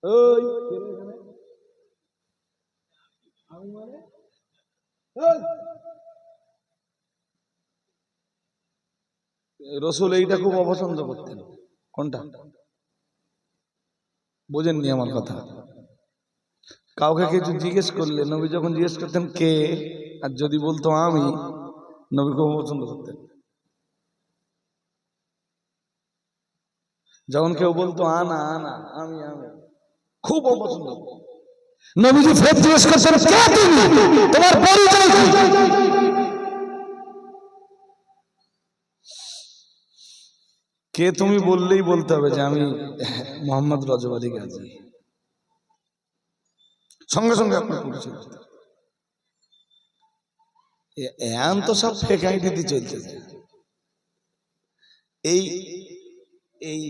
ওই রসুল এইটা খুব অপছন্দ করতেন। কোনটা বোঝেননি আমার কথা? কাউকে কিছু জিজ্ঞেস করলে নবী যখন জিজ্ঞেস করতেন কে, আর যদি বলতো আমি, নবী খুব অপছন্দ করতেন। যখন কেউ বলতো আনা আনা আমি আমি, খুব অপছন্দ। নবীজি ফের জিজ্ঞেস করতেন কে তুমি, তোমার পরিচয় কি? কে তুমি বললেই বলতে হবে যে আমি মোহাম্মদ রজব আলী গাজী, সঙ্গে সঙ্গে আপনার পরিচয়। এখন তো সব ফেক আইডি চলতেছে। এই এই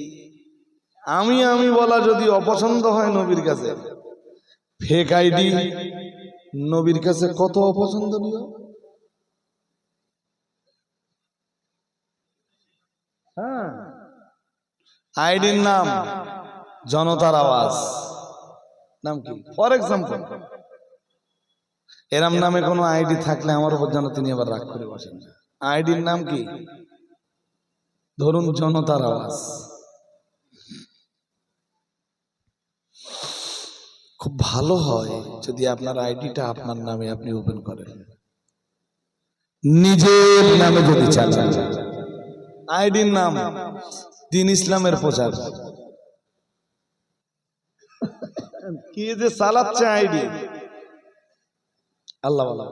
আমি আমি বলা যদি অপছন্দ হয় নবীর কাছে, ফেক আইডি নবীর কাছে কত অপছন্দনীয়। হ্যাঁ, আইডির নাম জনতার আওয়াজ, নাম কি? ফর এক্সাম্পল, এরম নামে কোনো আইডি থাকলে আমার উপর যেন তিনি আবার রাগ করে বসেন না। আইডির নাম কি? ধরুন জনতার আওয়াজ। খুব ভালো হয় যদি আপনার আইডিটা আপনার নামে আপনি ওপেন করেন, নিজের নামে যদি চালান। আইডির নাম দ্বীন ইসলামের প্রচার। কি যে চালাচ্ছে আইডি, আল্লাহ আল্লাহ।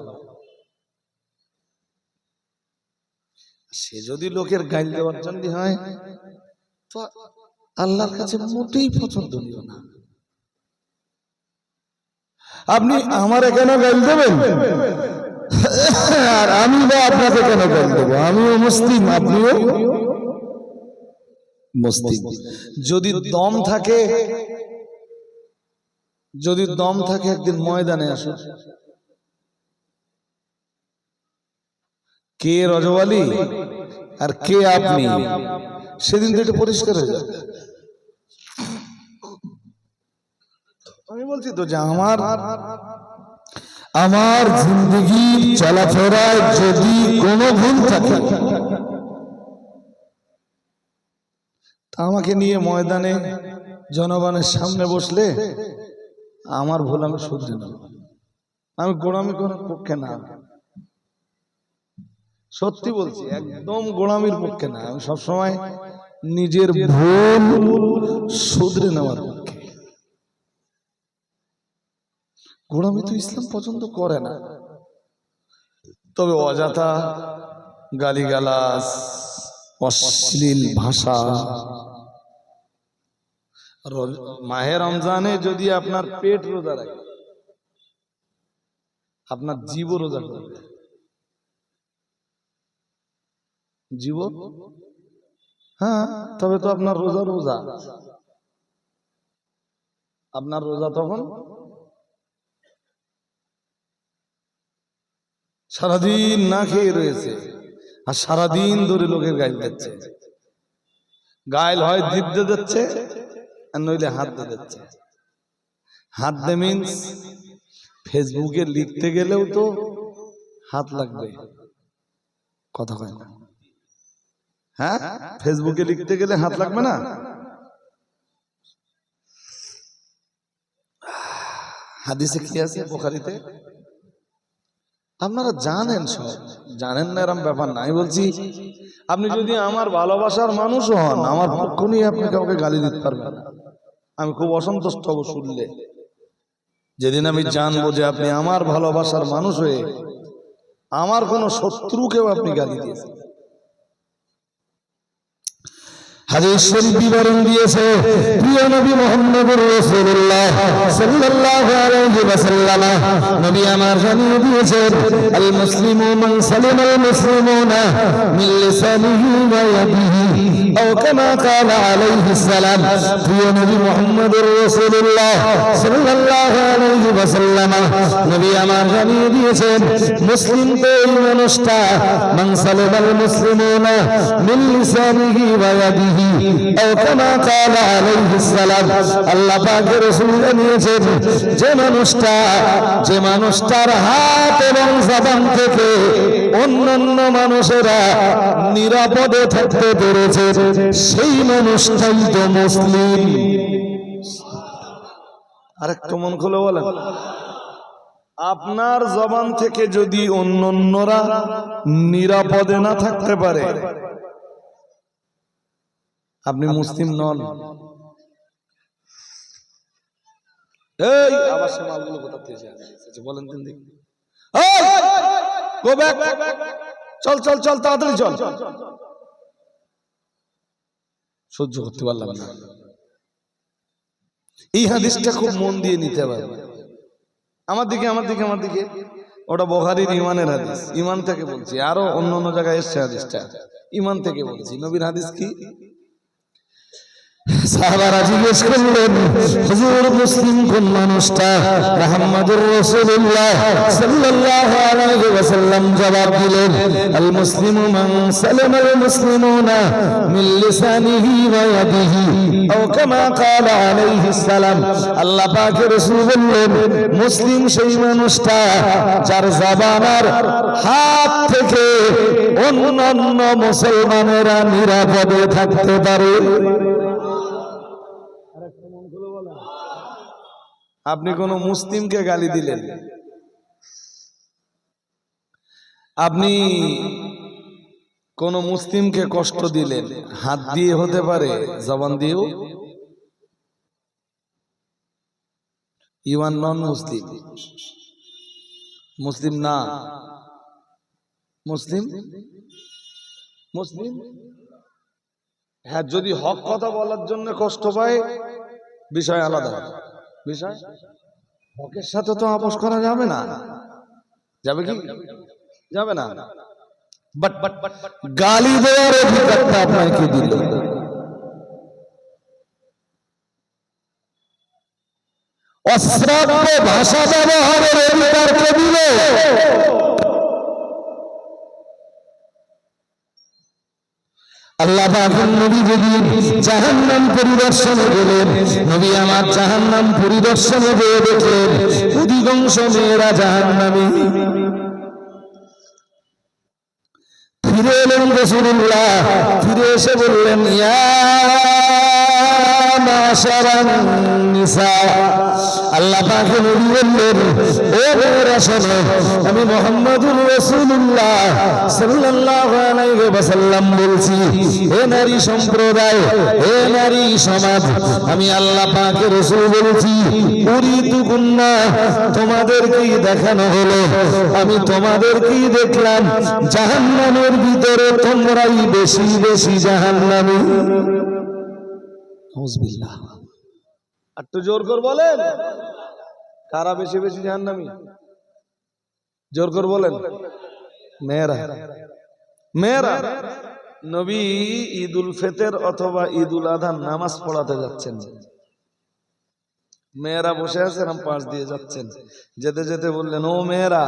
সে যদি লোকের গাইল দেওয়ার জন্য হয় তো আল্লাহর কাছে মোটেই পছন্দনীয় না। আপনি আমার কেন গাইল দেবেন, আর আমি বা আপনাকে কেন গাইল দেবো? আমিও মুসলিম, আপনিও মুসলিম। যদি দম থাকে, যদি দম থাকে একদিন ময়দানে আসুন, কে রজব আলী আর কে আপনি, সেদিন তো এটা পরিষ্কার হয়ে যাবে। আমি বলছি তো যে আমার জিন্দগির চলাফেরায় যদি কোনো ভুল থাকে তা আমাকে নিয়ে ময়দানে জনগণের সামনে বসলে আমার ভুল আমি শুধরে নেব। আমি গোড়ামি করার পক্ষে না, সত্যি বলছি, একদম গোড়ামির পক্ষে না। আমি সবসময় নিজের ভুল শুধরে নেওয়ার পক্ষে। গোড়ামি তো ইসলাম পছন্দ করে না। তবে অযথা গালিগালাজ, অশ্লীল ভাষা, মাহে রমজানে যদি আপনার পেট রোজা রাখে, আপনার জীব রোজা করবে, জীব, হ্যাঁ, তবে তো আপনার রোজা রোজা, আপনার রোজা তখন সারাদিন না খেয়ে রয়েছে, আর সারাদিন ধরে লোকের গাইল দিচ্ছে। গাইল হয় জিভ দিয়ে দিচ্ছে, আর নইলে হাত দিয়ে দিচ্ছে। হাত দে মিন্স ফেসবুকে লিখতে গেলেও তো হাত লাগবে, কথা কয় না? হ্যাঁ, ফেসবুকে লিখতে গেলে হাত লাগবে না? হাদিসে কি আছে? বুখারীতে। আপনারা জানেন, সব জানেন না এরকম ব্যাপার নাই। বলছি আপনি যদি আমার ভালোবাসার মানুষ হন, আমার পক্ষ নিয়ে আপনি কাউকে গালি দিতে পারবেন না। আমি খুব অসন্তুষ্ট হব শুনলে। যেদিন আমি জানবো যে আপনি আমার ভালোবাসার মানুষ হয়ে আমার কোন শত্রুকেও আপনি গালি দিয়েছেন। হাদিস শরীফ বিবরণ দিয়েছে প্রিয় নবী মুহাম্মদুর রাসূলুল্লাহ সাল্লাল্লাহু আলাইহি ওয়াসাল্লাম। নবী আমার জানিয়ে দিয়েছেন, আল মুসলিমু মান সালিমাল মুসলিমুনা মিন লিসানিহি ওয়া ইয়াদিহি। আও কামা ক্বালা আলাইহিস সালাম। প্রিয় নবী মুহাম্মদুর রাসূলুল্লাহ সাল্লাল্লাহু আলাইহি ওয়াসাল্লাম নবী আমার জানিয়ে দিয়েছেন, মুসলিম তো এই মানুষটা মান সালামাল মুসলিমুনা মিন লিসানিহি ওয়া ইয়াদিহি আও কামা ক্বালা আলাইহিস সালাম। আল্লাহ পাকের রাসূল জানিয়েছেন, যে মানুষটার হাত এবং জবান থেকে অন্যান্য মানুষেরা নিরাপদে থাকতে পেরেছে, সেই মানুষটাই তো মুসলিম। আরেকটু মন খুলে বলেন, আপনার জবান থেকে যদি অন্যরা নিরাপদে না থাকতে পারে, আপনি মুসলিম নন। এই আবার সে মালগুলো কোথা থেকে এসেছে বলেন তিন দিন। গো ব্যাক, চল চল চল তাড়াতাড়ি চল। সহ্য করতে পারলাম না। এই হাদিসটা খুব মন দিয়ে নিতে হবে। আমার দিকে ওটা বুখারীর ঈমানের হাদিস, ঈমান থেকে বলছি। আরো অন্য জায়গায় এসেছে হাদিসটা, ঈমান থেকে বলছি। নবীর হাদিস কি? সাহাবারা জিজ্ঞেস করলেন, হুজুর মুসলিম কোন মানুষটা? মুহাম্মদুর রাসূলুল্লাহ সাল্লাল্লাহু আলাইহি ওয়াসাল্লাম জবাব দিলেন, আল মুসলিমু মান সালামাল মুসলিমুনা মিন লিসানিহি ওয়া ইয়াদিহি আও কামা ক্বালা আলাইহিস সালাম। আল্লাহ পাকের রাসূল বললেন, মুসলিম সেই মানুষটা যার জবান আর হাত থেকে অন্যান্য মুসলমানেরা নিরাপদে থাকতে পারে। আপনি কোন মুসলিমকে গালি দিলেন, আপনি কোন মুসলিমকে কষ্ট দিলেন, হাত দিয়ে হতে পারে, জবান দিয়েও। ইউ আর নন মুসলিম, মুসলিম না। মুসলিম হ্যাঁ, যদি হক কথা বলার জন্য কষ্ট পায়, বিষয় আলাদা। বিষয় হকের সাথে তো আপোষ করা যাবে না। যাবে কি? যাবে না। বাট গালি দেওয়ার অধিকারটা আপনাকে দিল। অশ্রাব্য ভাষা ব্যবহারের অধিকার কে দিল? আল্লাহ পাকের নবী যদি জাহান্নাম পরিদর্শনে গেলেন, নবী আমার জাহান্নাম পরিদর্শনে গিয়ে দেখলেন অধিকাংশ মেয়েরা জাহান্নামী। ফিরে এলেন রাসূলুল্লাহ, ফিরে এসে বললেন, ইয়া মাশারান নিসা। আল্লাহ পাকের নবী বললেন, ও মেয়েরা শোনো, আমি মুহাম্মদুর রাসূলুল্লাহ সাল্লাল্লাহু আলাইহি ওয়াসাল্লাম বলছি, হে নারী সম্প্রদায়, হে নারী সমাজ, আমি আল্লাহ পাকের রাসূল বলছি, উরিদুকুন্না, তোমাদেরকেই দেখানো হলো, আমি তোমাদেরকেই দেখলাম জাহান্নামের ভিতরে তোমরাই বেশি বেশি জাহান্নামী। নাউযুবিল্লাহ। একটু জোর করে বলেন, কারা বেশি বেশি জাহান্নামী? জোর করে বলেন। মেয়েরা। নবী ঈদুল ফিতর অথবা ঈদুল আযহা নামাজ পড়াতে যাচ্ছেন, মেয়েরা বসে আছেন, পাশ দিয়ে যাচ্ছেন, যেতে যেতে বললেন, ও মেয়েরা,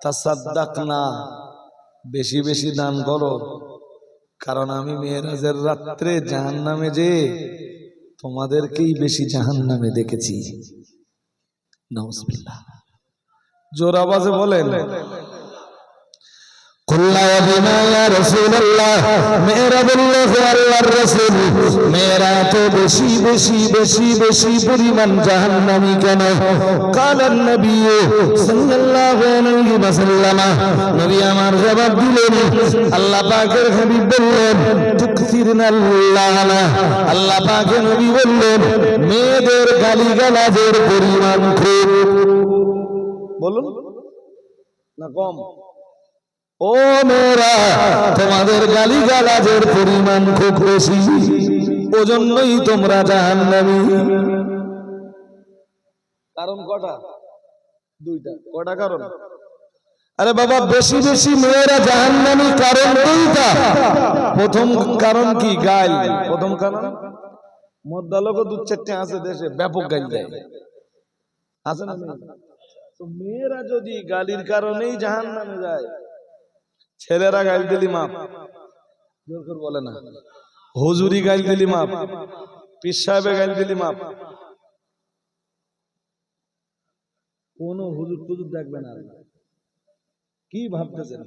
তাসাদ্দাকনা, বেশি বেশি দান করো, কারণ আমি মেরাজের রাত্রে জাহান্নামে যে তোমাদেরকেই বেশি জাহান্নামে দেখেছি। নাউযুবিল্লাহ। জোর আওয়াজে বলেন। কুল্লা বিমা ইয়া রাসূলুল্লাহ, মেয়েরা বলল, হে আল্লাহর রাসূল, মেয়েরা তো বেশি বেশি বেশি বেশি পরিমাণ জাহান্নামী কেন? কালান নবী সাল্লাল্লাহু আলাইহি ওয়াসাল্লাম, নবী আমার জবাব দিলেন, আল্লাহ পাকের হাবিব বললেন, তুকসিরনাল লানা, আল্লাহ পাকের নবী বললেন, মেয়েদের গালিগালাজের পরিমাণ খুব। বলুন না কম? ও মেয়েরা, তোমাদের গালিগালাজের পরিমাণ খুব বেশি, ওজন্যই তোমরা জাহান্নামী। কারণ কটা? দুইটা। কটা কারণ? আরে বাবা, বেশি বেশি মেয়েরা জাহান্নামী কারণ দুইটা। প্রথম কারণ কি? গাইল। প্রথম কারণ মদ্দালক দু চারটে আছে দেশে, ব্যাপক গাইল দেয়, আছে না? তো মেয়েরা যদি গালির কারণেই জাহান্নামে যায়, ছেলেরা গাইল দিলি মাপ, জোর করে বলে না, হুজুরি গাইল দিলি মাপ, পীর সাহেবে গাইল দিলি মাপ, কোন হুজুর টুজুর দেখবে না। কি ভাবতেছেন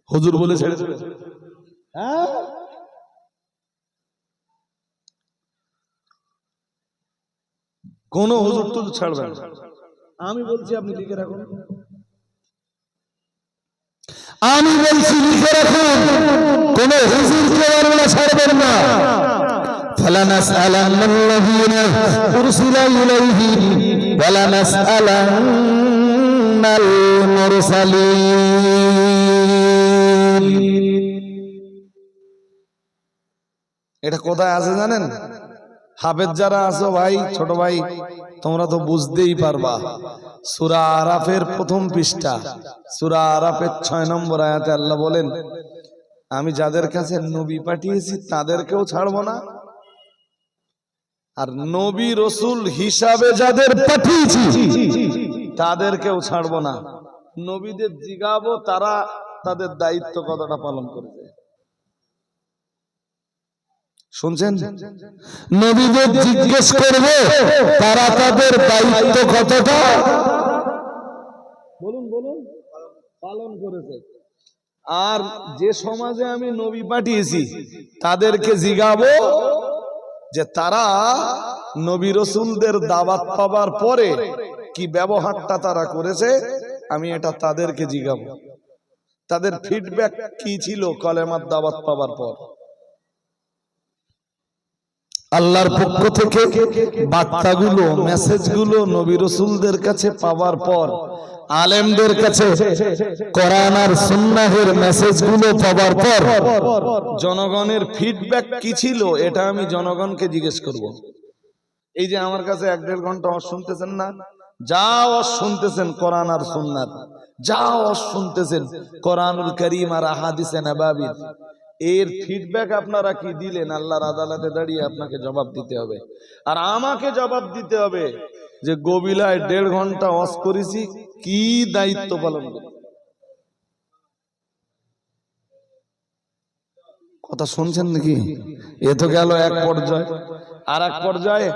হুজুর বলে ছেড়ে দেবে? হ্যাঁ, কোন হুজুর টুজুর ছাড়বে না। আমি বলছি, আপনি লিখে রাখুন। আমি বলছি লিখে রাখুন, কোন হুজুরকে আল্লাহ ছাড়বেন না। ফালানাসআলান্নাল্লাযীনা উরসিলা ইলাইহিম ওয়ালানাসআলান্নাল মুরসালিন। এটা কোথায় আছে জানেন? হাফেজ যারা আছো ভাই, ছোট ভাই, তোমরা তো বুঝতেই পারবা। সূরা আরাফের প্রথম পৃষ্ঠা, সূরা আরাফের 6 নম্বর আয়াতে আল্লাহ বলেন, আমি যাদের কাছে নবী পাঠিয়েছি তাদেরকেও ছাড়বো না, আর নবী রসুল হিসাবে যাদের পাঠিয়েছি তাদেরকেও ছাড়বো না। নবীদের জিগাবো তারা তাদের দায়িত্ব কতটা পালন করেছে। শুনছেন? নবীদের জিজ্ঞেস করবে তারা তাদের দায়িত্ব কতটা বলুন বলুন পালন করেছে। আর যে সমাজে আমি নবী পাঠিয়েছি তাদেরকে জিগাবো যে তারা নবী রসুলদের দাওয়াত পাবার পরে কি ব্যবহারটা তারা করেছে, আমি এটা তাদেরকে জিগাবো। তাদের ফিডব্যাক কি ছিল কলেমার দাওয়াত পাবার পর। আল্লাহর পক্ষ থেকে বার্তাগুলো, মেসেজগুলো নবী রাসূলদের কাছে পাওয়ার পর, আলেমদের কাছে কোরআন আর সুন্নাহের মেসেজগুলো পাওয়ার পর জনগণের ফিডব্যাক কি ছিল, এটা আমি জনগণকে জিজ্ঞেস করব। এই যে আমার কাছে 1-1.5 ঘন্টা ওয়াজ শুনতেছেন না, যা ওয়াজ শুনতেছেন কোরআন আর সুন্নাত, যা ওয়াজ শুনতেছেন কোরআনুল কারীম আর আহাদিসে নবাবী, এর ফিডব্যাক আপনারা কি দিলেন? আল্লাহর আদালতে দাঁড়িয়ে আপনাকে জবাব দিতে হবে। আর আমাকে জবাব দিতে হবে যে গবিলায় 1.5 ঘন্টা ওয়াজ করেছি, কি দায়িত্ব পালন করি। কথা শুনছেন নাকি? এ তো গেল এক পর্যায়ে। আর এক পর্যায়ে,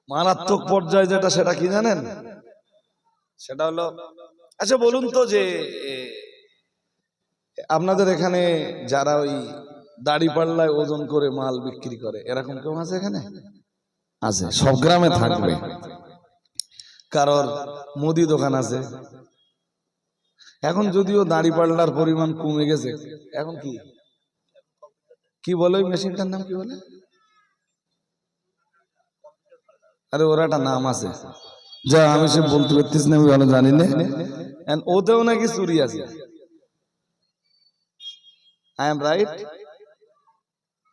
মারাত্মক পর্যায়ে যেটা, সেটা কি জানেন? সেটা হলো, আচ্ছা বলুন তো, যে আপনাদের এখানে যারা ওই দাড়ি পাল্লায় ওজন করে মাল বিক্রি করে, এরকম কেউ আছে এখানে? আছে, সব গ্রামে থাকবে। কারোর মুদি দোকান আছে। এখন যদিও দাড়ি পাল্লার পরিমাণ কমে গেছে, এখন কি বলে ওই মেশিনটার নাম কি বলে? আরে ওর একটা নাম আছে, যা আমি সে বলতে পারতেছি না, আমি ভালো জানি না। ওতেও নাকি চুরি আছে। I am right?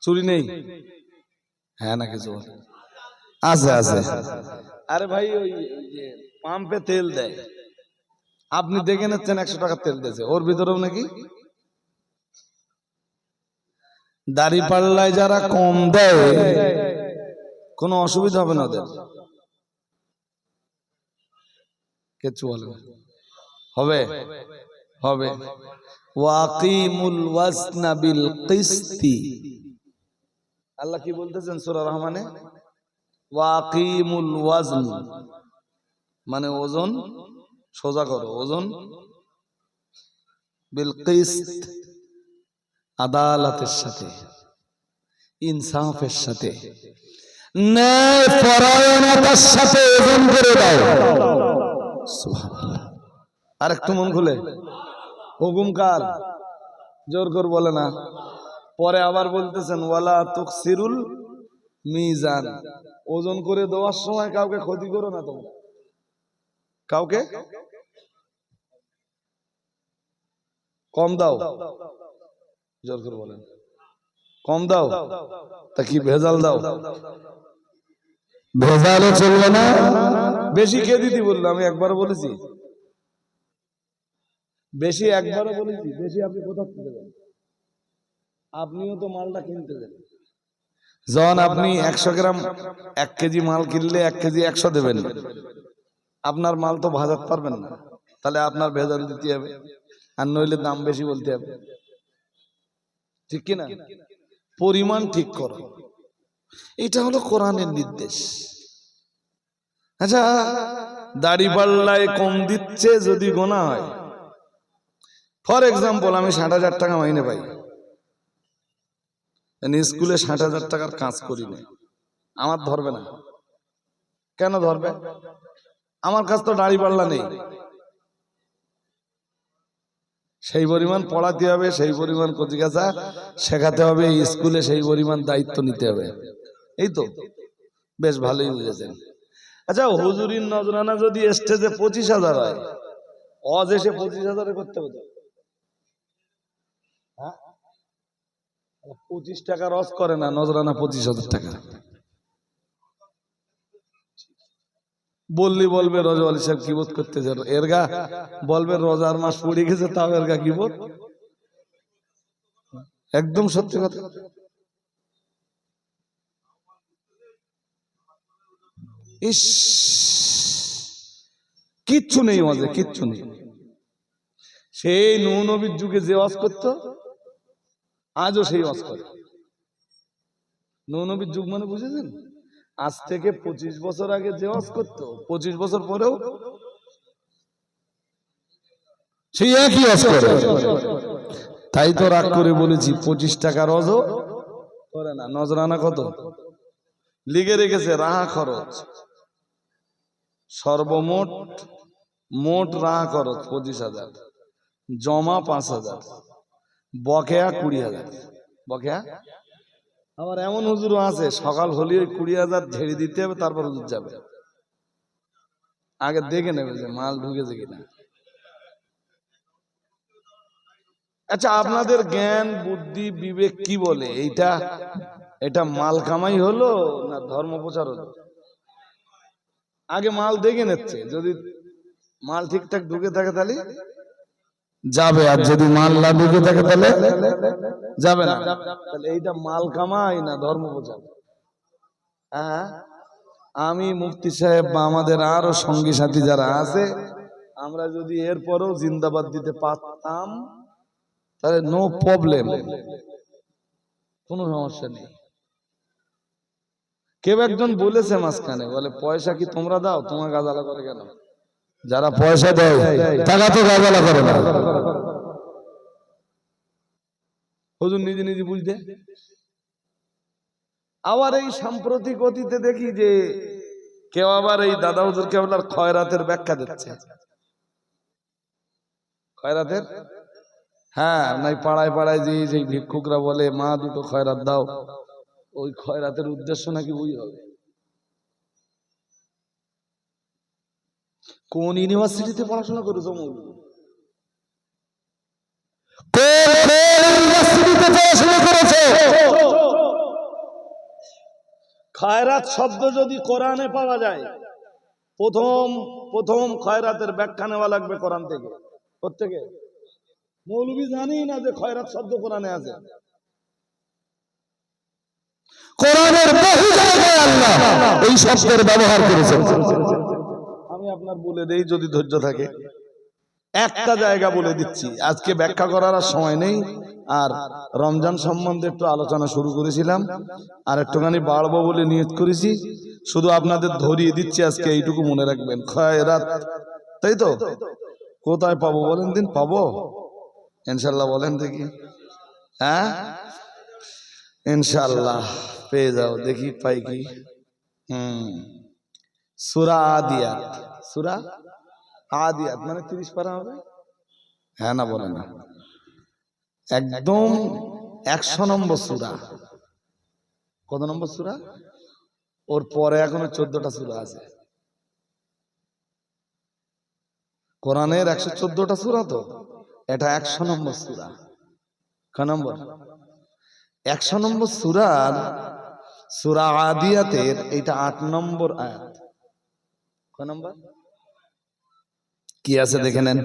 চুরি নেই? হ্যাঁ না কিছু আছে আছে। আরে ভাই, ওই যে পাম্পে তেল দেয়, আপনি দেখে নিচ্ছেন 100 টাকা তেল দিয়েছে, ওর ভিতরেও নাকি দাড়ি পাল্লায় যারা কম দেয় কোনো অসুবিধা হবে না ওদের, কিছু হবে হবে। ওয়াকিমুল ওয়াজনা বিল কিসতি, আল্লাহ কি বলতেছেন সূরা রহমানে? ওয়াকিমুল ওয়াজন, মানে ওজন সোজা করো, ওজন বিল কিসত, আদালতের সাথে, ইনসাফের সাথে, ন্যায় পরায়ণতার সাথে ওজন করে দাও। সুবহানাল্লাহ। আর একটু মন খুলে, হুকুম কার? জোর করে বলে না। পরে আবার বলতেছেন ওয়ালা তুকসিরুল মিজান, ওজন করে দেওয়ার সময় কাউকে ক্ষতি করো না তোমরা, কাউকে কম দাও। জোর করে বলেন, কম দাও তা কি ভেজাল দাও? ভেজালও চলবে না। বেশি কে দিতে বললো? আমি একবার বলেছি বেশি একবারও বলেছি, বেশি আপনি কোথা থেকে দেবেন? আপনিও তো মালটা কিনতে দেন। যখন আপনি 100 গ্রাম 1 কেজি মাল কিনলে 1 কেজি 100 দেবেন, আপনার মাল তো ভাজাতে পারবেন না, তাহলে আপনার ভেজাল দিতে হবে, আর নইলে দাম বেশি বলতে হবে, ঠিক কিনা? পরিমাণ ঠিক করো, এটা হলো কোরআনের নির্দেশ। আচ্ছা, দাড়ি পাল্লায় কম দিচ্ছে যদি গোনা হয়, ফর এক্সাম্পল আমি 60,000 টাকা মাইনে পাই, স্কুলে 60,000 টাকার কাজ করি না, আমার ধরবে না? কেন ধরবে? আমার কাছে তো দাড়ি পাল্লা নেই। সেই পরিমাণ পড়াতে হবে, সেই পরিমাণ কচিকাচা শেখাতে হবে, স্কুলে সেই পরিমাণ দায়িত্ব নিতে হবে। এই তো, বেশ ভালোই বুঝেছেন। আচ্ছা, হুজুরির নজরানা যদি স্টেজে 25,000 হয়, অজ এসে 25,000 করতে হতো। 25 টাকা রস করে না, নজরানা 25,000 টাকা। বললি বলবে রোজা আলী সাহেব কি বোধ করতেছে, এরগা বলবে রোজার মাস পড়ে গেছে, তাও এরগা কি বোধ। একদম সত্যি কথা। ইস, কিচ্ছু নেই ওয়াজে, কিচ্ছু নেই। সেই নূহ নবীর যুগে যে ওয়াজ করতো, আজও সেই ওয়াজ করে। নূহ নবীর যুগ মানে বুঝেছেন? আজ থেকে 25 বছর আগে যে ওয়াজ করতো, 25 বছর পরেও সেই একই ওয়াজ করে। তাই তো রাগ করে বলেছি 25 টাকা রজও করে না। নজরানা কত লিখে রেখেছে? রাহা খরচ সর্বমোট, মোট রাহা খরচ 25,000, জমা 5,000, বকেয়া 20,000। বকেয়া আবার এমন হুজুরও আছে, সকাল হলে ওই 20,000 ঝেড়ে দিতে হবে, তারপর হুজুর যাবে। আগে দেখে নেবে যে মাল ঢুকেছে কিনা। আচ্ছা, আপনাদের জ্ঞান বুদ্ধি বিবেক কি বলে? এটা মাল কামাই হলো না ধর্ম প্রচার হলো? আগে মাল দেখে নিচ্ছে, যদি মাল ঠিকঠাক ঢুকে থাকে তাহলে যাবে, আর যদি মাল না ঢুকে থাকে তাহলে যাবে না। তাহলে এইটা মাল কামাই না ধর্ম প্রচার? হ্যাঁ, আমি মুফতি সাহেব বা আমাদের আরো সঙ্গী সাথী যারা আছে, আমরা যদি এরপরেও জিন্দাবাদ দিতে পারতাম তাহলে নো প্রবলেম, কোনো সমস্যা নেই। কেউ একজন বলেছে মাঝখানে, বলে পয়সা কি তোমরা দাও? তোমার গাজালা করে কেন? যারা পয়সা দেয় টাকা তো গাজালা করে না। হুজুর নিজে নিজে বুঝতে। আবার এই সাম্প্রতিক অতীতে দেখি যে কেউ আবার এই দাদা হুজুর কেবলার খয়রাতের ব্যাখ্যা দিচ্ছে। খয়রাতের, হ্যাঁ, নাই পাড়ায় পাড়ায় যে যে ভিক্ষুকরা বলে মা দুটো খয়রাত দাও, ওই খয়রাতের উদ্দেশ্য নাকি ওই হবে। কোন ইউনিভার্সিটিতে পড়াশোনা করেছো মৌলভী? খয়রাত শব্দ যদি কোরআনে পাওয়া যায়, প্রথম খয়রাতের ব্যাখ্যা নেওয়া লাগবে কোরআন থেকে। প্রত্যেকে মৌলভী জানি না যে খয়রাত শব্দ কোরআনে আছে। কোরআনের বহু জায়গায় আল্লাহ এই শব্দের ব্যবহার করেছেন। আমি আপনার বলে দেই যদি ধৈর্য থাকে। একটা জায়গা বলে দিচ্ছি, আজকে ব্যাখ্যা করার আর সময় নেই। আর রমজান সম্বন্ধে একটু আলোচনা শুরু করেছিলাম, আর একটুখানি বাড়বো বলে নিয়ত করেছি। শুধু আপনাদের ধরিয়ে দিচ্ছি আজকে, এইটুকু মনে রাখবেন। খয়রাত, তাই তো? কোথায় পাবো বলেন দিন? পাবো ইনশাল্লাহ, বলেন দেখি। হ্যাঁ, ইনশাল্লাহ পেয়ে যাও। দেখি পাই কি। সূরা আদিয়াত, সূরা আদিয়াত মানে 30 পারা হবে। হ্যাঁ না বলে না, একদম 100 নম্বর সূরা। কত নম্বর সূরা? ওর পরে এখনো 14টা সূরা আছে। কোরআনের 114টা সূরা, তো এটা 100 নম্বর সূরা। ক নম্বর? 100 নম্বর সূরার সূরা আদিয়াতের এটা 8 নম্বর আয়াত। ক নম্বর? কি আছে দেখে নেন।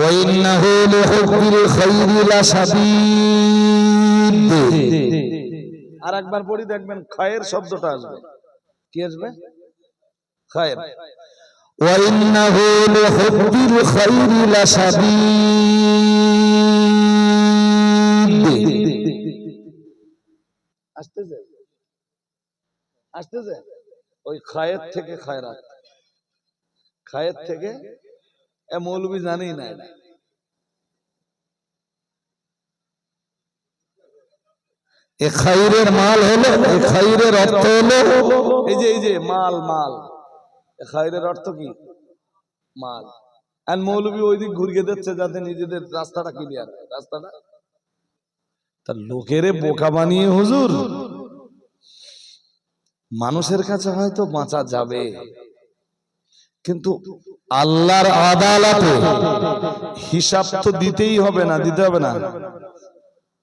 وإنه لحب الخير لشديد আর একবার পড়ি দেখবেন খায়ের শব্দটা আসবে। কি আসবে? খায়ের। وإنه لحب الخير لشديد আসতেছে আসতেছে ওই খায়ের থেকে খায়রাত, খায়ের থেকে মৌলবি জানি না এটা। এ খাইরের মাল হলো, এ খাইরের অর্থ হলো এই যে মাল মাল, খায়রের অর্থ কি? মাল। আর মৌলবি ওই দিক ঘুরিয়ে দিচ্ছে যাতে নিজেদের রাস্তাটা ক্লিয়ার হয়। রাস্তাটা তা লোকেরে বোকা বানিয়ে হুজুর মানুষের কাছে হয়তো বাঁচা যাবে, কিন্তু আল্লাহর আদালতে হিসাব তো দিতেই হবে না? দিতে হবে না?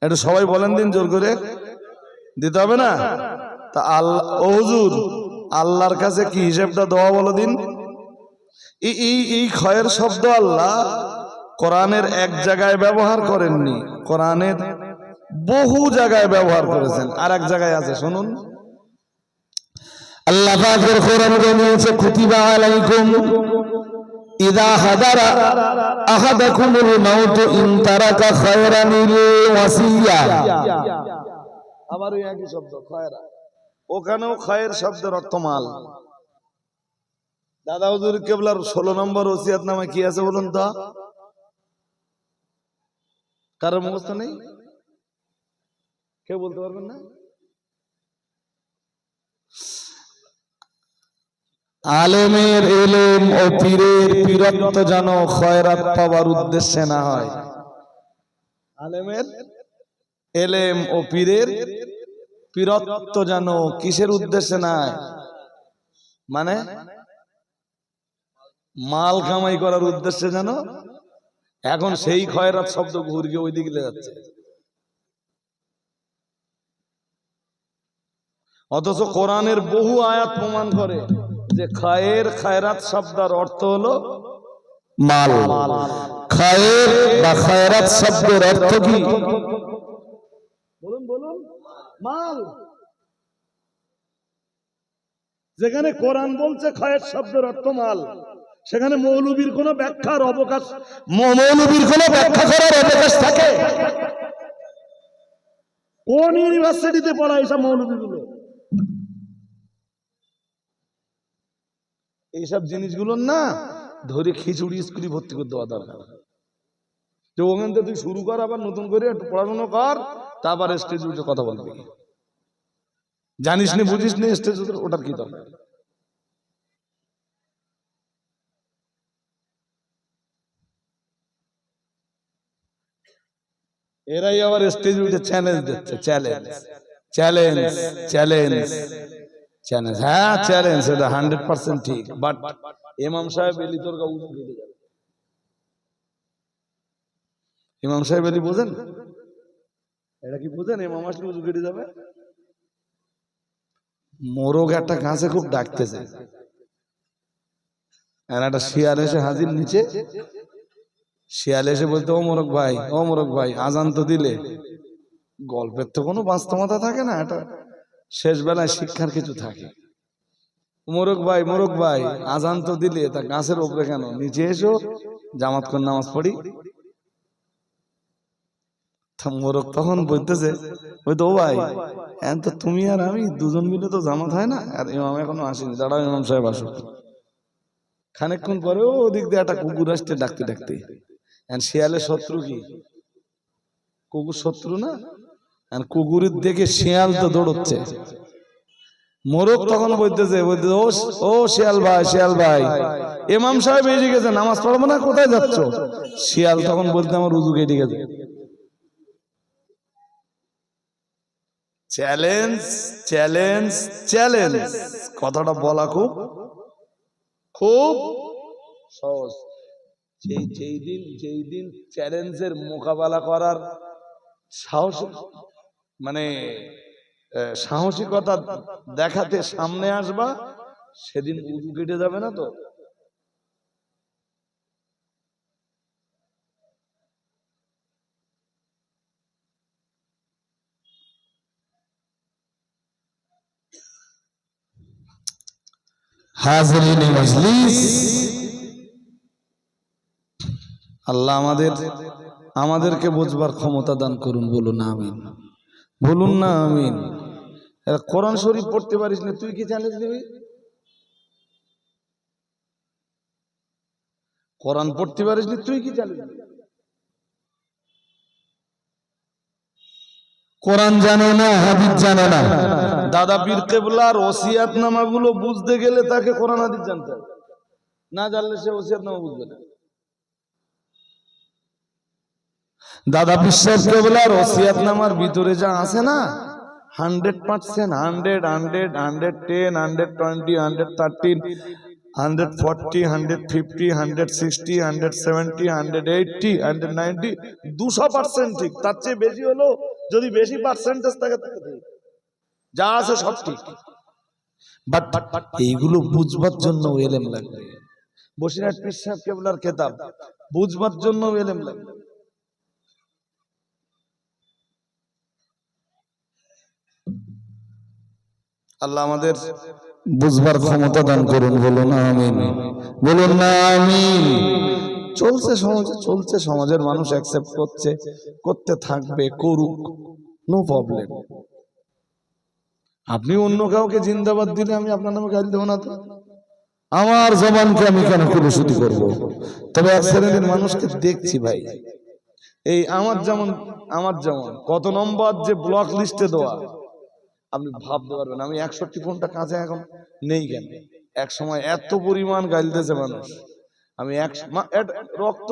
একটু সবাই বলেন দিন জোর করে, দিতে হবে না? তা আল্লাহ ও হুজুর আল্লাহর কাছে কি হিসাবটা দেওয়া বলো দিন। এই ক্ষয়ের শব্দ আল্লাহ কোরআনের এক জায়গায় ব্যবহার করেননি, কোরআনের বহু জায়গায় ব্যবহার করেছেন। আর এক জায়গায় আছে, শুনুন। আল্লাহ পাকের কোরআন জানিয়েছে কুতিবা আলাইকুম ইযা হাদারা আহাদাকুমুল মাউত ইন তারাকা খায়রানিল ওয়াসিয়া। আবার ওই একই শব্দ খয়রা, ওখানেও খয়ের শব্দের অর্থ মাল। দাদা হুজুর কেবলার 16 নম্বর ওসিয়াত নামে কি আছে বলুন তো? কারোর মুখস্থ নেই? কেউ বলতে পারবেন না? আলেমের এলেম ও পীরের পীরত্ব যেন খয়রাত পাওয়ার উদ্দেশ্যে না হয়। আলেমের এলেম ও পীরের পীরত্ব যেন কিসের উদ্দেশ্যে না হয়? মানে মাল কামাই করার উদ্দেশ্যে যেন। এখন সেই খয়রাত শব্দ ঘুরিয়ে ওই দিকে যাচ্ছে। অথচ কোরআনের বহু আয়াত প্রমাণ করে যে খায়ের খায়রাত শব্দের অর্থ হলো মাল। খায়ের বা খায়রাত শব্দের অর্থ কি? বলুন বলুন, মাল। যেখানে কোরআন বলছে খায়ের শব্দের অর্থ মাল, সেখানে মৌলবীর কোনো ব্যাখ্যার অবকাশ, মৌলবীর কোনো ব্যাখ্যা করার অবকাশ থাকে? কোন ইউনিভার্সিটিতে পড়া এইসব মৌলবীগুলো? এইসব জিনিসগুলো না ধরে খিচুড়ি স্কুলে ভর্তি করে দেওয়া দরকার। যে ওখান থেকে তুই শুরু কর, আবার নতুন করে একটু পড়াশোনা কর, তারপর স্টেজ উঠে কথা বলবি। জানিস নি বুঝিস নি স্টেজ উঠে ওটার কি দরকার? এরাই আবার স্টেজ উঠে চ্যালেঞ্জ দিচ্ছে। Challenge challenge challenge challenge. হ্যাঁ চ্যালেঞ্জ, এটা 100% ঠিক। বাট ইমাম সাহেব এলি তোর গা উজু কেটে যাবে। ইমাম সাহেব এলি বোঝেন? এটা কি বোঝেন? ইমাম আসলে উজু কেটে যাবে। মোরগ একটা গাছে খুব ডাকতেছে, একটা শিয়াল এসে হাজির নিচে। শিয়াল এসে বলতে, ও মোরগ ভাই, ও মোরগ ভাই, আজান তো দিলে। গল্পের তো কোনো বাস্তবতা থাকে না, এটা শেষ বেলায় শিক্ষার কিছু থাকে। মোরগ ভাই আজান তো দিলে, তা গাছের উপরে কেন? নিচে এসো, জামাত করে নামাজ পড়ি। মোরগ তখন বলতেছে, ওই তো ও ভাই, এখন তো তুমি আর আমি দুজন মিলে তো জামাত হয় না, আর ইমাম এখনো আসেনি, দাঁড়াও ইমাম সাহেব আসুক। খানিকক্ষণ পরে ওদিক দিয়ে একটা কুকুর আসতে ডাকতে ডাকতে। শিয়ালের শত্রু কি? কুকুর শত্রু না? কুকুরের দেখে শিয়াল তো দৌড়চ্ছে। মোরগ তখন বলতেছে, ও শিয়াল ভাই, ইমাম সাহেব এসে গেছে, নামাজ পড়বো না, কোথায় যাচ্ছ? শিয়াল তখন বলতে, আমার উজু কেটে গেছে। চ্যালেঞ্জ চ্যালেঞ্জ চ্যালেঞ্জ, কথাটা বলা খুব খুব সহজ। যেই দিন চ্যালেঞ্জের মোকাবেলা করার সাহস, মানে সাহসিকতা দেখাতে সামনে আসবা, সেদিন উজু কেটে যাবে না তো? হাজরিনে মজলিস, আল্লাহ আমাদেরকে বুঝবার ক্ষমতা দান করুন। বলুন আমিন, বলুন না আমিন। কোরআন শরীফ পড়তে পারিস না, তুই কি চ্যালেঞ্জ নিবি? কোরআন পড়তে পারিস না, তুই কি চ্যালেঞ্জ নিবি? কোরআন জানে না, হাদিস জানে না। দাদা পীর কেবলার ওসিয়াতনামা গুলো বুঝতে গেলে তাকে কোরআন হাদিস জানতে হবে, না জানলে সে ওসিয়াতনামা বুঝবে না। দাদা বিশ্বাস কেবলার ওসিয়াতনামার ভিতরে যা আছে না, 100%, 100, 100, 110, 120, 113, 140, 150, 160, 170, 180, 190, 200% ঠিক। তার চেয়ে বেশি হলো, যদি বেশি পার্সেন্টেজ থাকে তাকে ঠিক। যা আছে সব ঠিক, বাট এইগুলো বুঝবার জন্য এলেম লাগবে। বসিরহাট পীর সাহেব কেবলার কিতাব বুঝবার জন্য এলেম লাগবে। আল্লাহ আমাদের বুঝবার ক্ষমতা দান করুন। বলুন আমিন, বলুন না আমিন। চলছে সমাজে, চলছে, সমাজের মানুষ অ্যাকসেপ্ট করছে, করতে থাকবে, করুক, নো প্রবলেম। আপনি অন্য কাউকে জিন্দাবাদ দিলে আমি আপনার নামে গালি দেবো না তো। আমার জবানকে আমি কেন কুলুষিত করব? তবে এক শ্রেণীর মানুষকে দেখছি ভাই, এই আমার যেমন কত নম্বর যে ব্লক লিস্টে দেওয়া, আপনি ভাবতে পারবেন। আমি 61 ফোনটা কাছে এখন নেই কেন? এক সময় এত পরিমাণ গাইলতেছে মানুষ। আমি রক্ত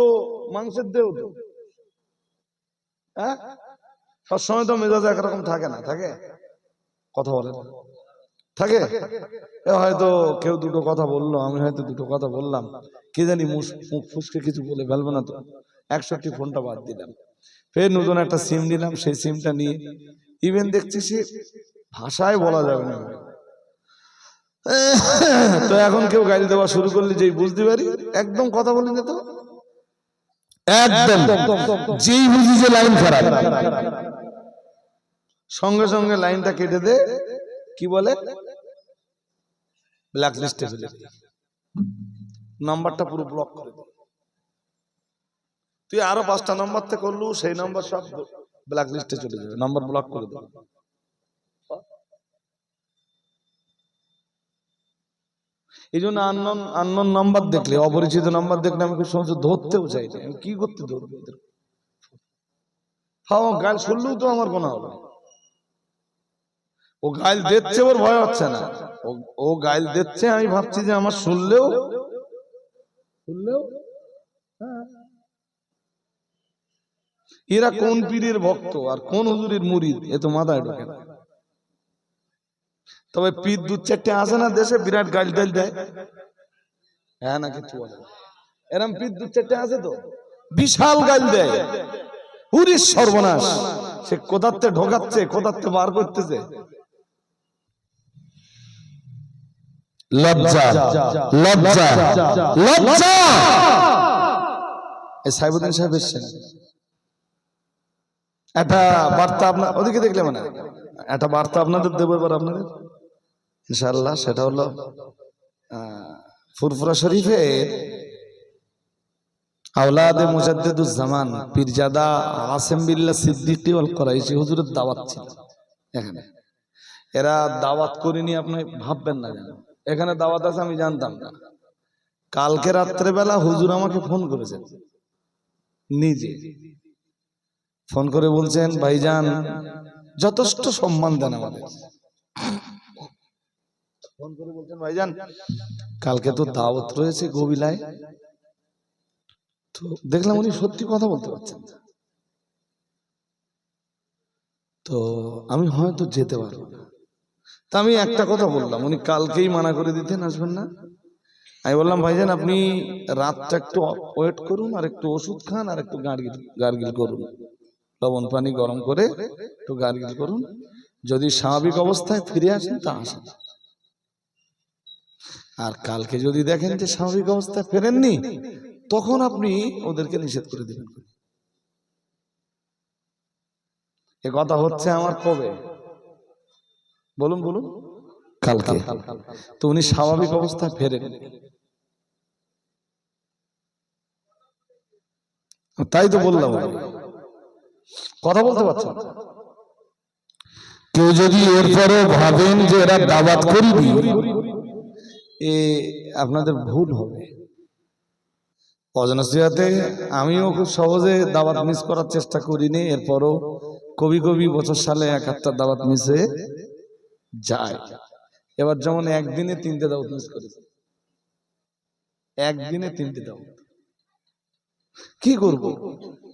মাংসের দেহ তো, হ্যাঁ, সবসময় তো মেজাজ একরকম থাকে না, থাকে, কথা বলে থাকে। হয়তো কেউ দুটো কথা বললো, আমি হয়তো দুটো কথা বললাম, কে জানি মুখ ফুসকে কিছু বলে ফেলবো না তো। 61 ফোনটা বাদ দিলাম, ফের নতুন একটা সিম নিলাম, সেই সিমটা নিয়ে ইভেন দেখছি সে ভাষায় বলা যাবে না। তো এখন কেউ গাইল দেওয়া শুরু করলে যেই বুঝতে পারি একদম কথা বলি না তো, একদম যেই বুঝি যে লাইন খারাপ, সঙ্গে সঙ্গে লাইনটা কেটে দে, কি বলে, ব্ল্যাক লিস্টে ফেলে দে, নাম্বারটা পুরো ব্লক করে দে। তুই আরো 5টা নাম্বার থেকে করলু, সেই নাম্বার সব ব্ল্যাক লিস্টে চলে যাবে, নাম্বার ব্লক করে দেবে। এই জন্য আননোন নাম্বার দেখলে, অপরিচিত নাম্বার দেখলে আমি খুব সহজ ধরতেও চাই না। আমি কি করতে ধরবো? হ্যাঁ, গাল শুনলেও তো আমার গোনা হবে। ও গাইল দিচ্ছে, ওর ভয় হচ্ছে না, ও গাইল দিচ্ছে, আমি ভাবছি যে আমার শুনলেও এরা কোন পীরের ভক্ত আর কোন হুজুরের মুরিদ এ তো মাথায় ঢোকে না। তবে পীর 2-4টে আছে না দেশে, বিরাট গাইল টাইল দেয়, হ্যাঁ না কিছু বলে, এরম পীর 2-4টে আছে তো, বিশাল গাইল দেয়, পুরি সর্বনাশ। সে কোদাতে ঢোকাচ্ছে, কোদাতে বার করতেছে। লজ্জা, লজ্জা, লজ্জা। এই সাইবুদ্দিন সাহেব এসছেন, একটা বার্তা আপনার ওদিকে দেখলে, মানে একটা বার্তা আপনাদের দেবো এবার আপনাদের ইনশাআল্লাহ। সেটা হলো ফুরফুরা শরীফের আওলাদে মুজাদ্দিদুজ্জামান পীরজাদা আসেম বিল্লাহ সিদ্দিকী ওয়াল কুরাইশি হুজুরের দাওয়াত ছিল এখানে। এরা দাওয়াত করিনি আপনি ভাববেন না, যেন এখানে দাওয়াত আছে আমি জানতাম না। কালকে রাত্রেবেলা হুজুর আমাকে ফোন করেছেন, নিজে ফোন করে বলছেন, ভাইজান যথেষ্ট সম্মান দেন আমাদের। ফোন করে বলছেন, ভাইজান কালকে তো দাওয়াত রয়েছে গোবিলায়। তো দেখলাম উনি সত্যি কথা বলতে পারছেন না, তো আমি হয়তো যেতে পারবো না। তা আমি একটা কথা বললাম, উনি কালকেই মানা করে দিতেন আসবেন না। আমি বললাম, ভাইজান আপনি রাতটা একটু ওয়েট করুন, আর একটু ওষুধ খান, আর একটু গার্গিল করুন, লবণ পানি গরম করে একটু গার্গিল করুন, যদি স্বাভাবিক অবস্থায় ফিরে আসেন তা আসেন। আর কালকে যদি দেখেন যে স্বাভাবিক অবস্থায় ফেরেননি, তখন আপনি ওদেরকে নিষেধ করে দিবেন। এ কথা হচ্ছে আমার কবে, বলুন বলুন, কালকে। তো উনি স্বাভাবিক অবস্থায় ফেরেন, তাই তো বললাম কথা বলতে পারছেন। কেউ যদি এরপরে ভাবেন যে এরা দাওয়াত করবি, এ আপনাদের ভুল হবে। অজনসিয়াতে আমিও খুব সহজে দাওয়াত মিস করার চেষ্টা করিনি, এরপরও কবি কবি বছর সালে এক একটা দাওয়াত মিস হয়ে যায়। এবার যেমন একদিনে 3টে দাওয়াত মিস করেছে, একদিনে 3টে দাওয়াত। কি করব,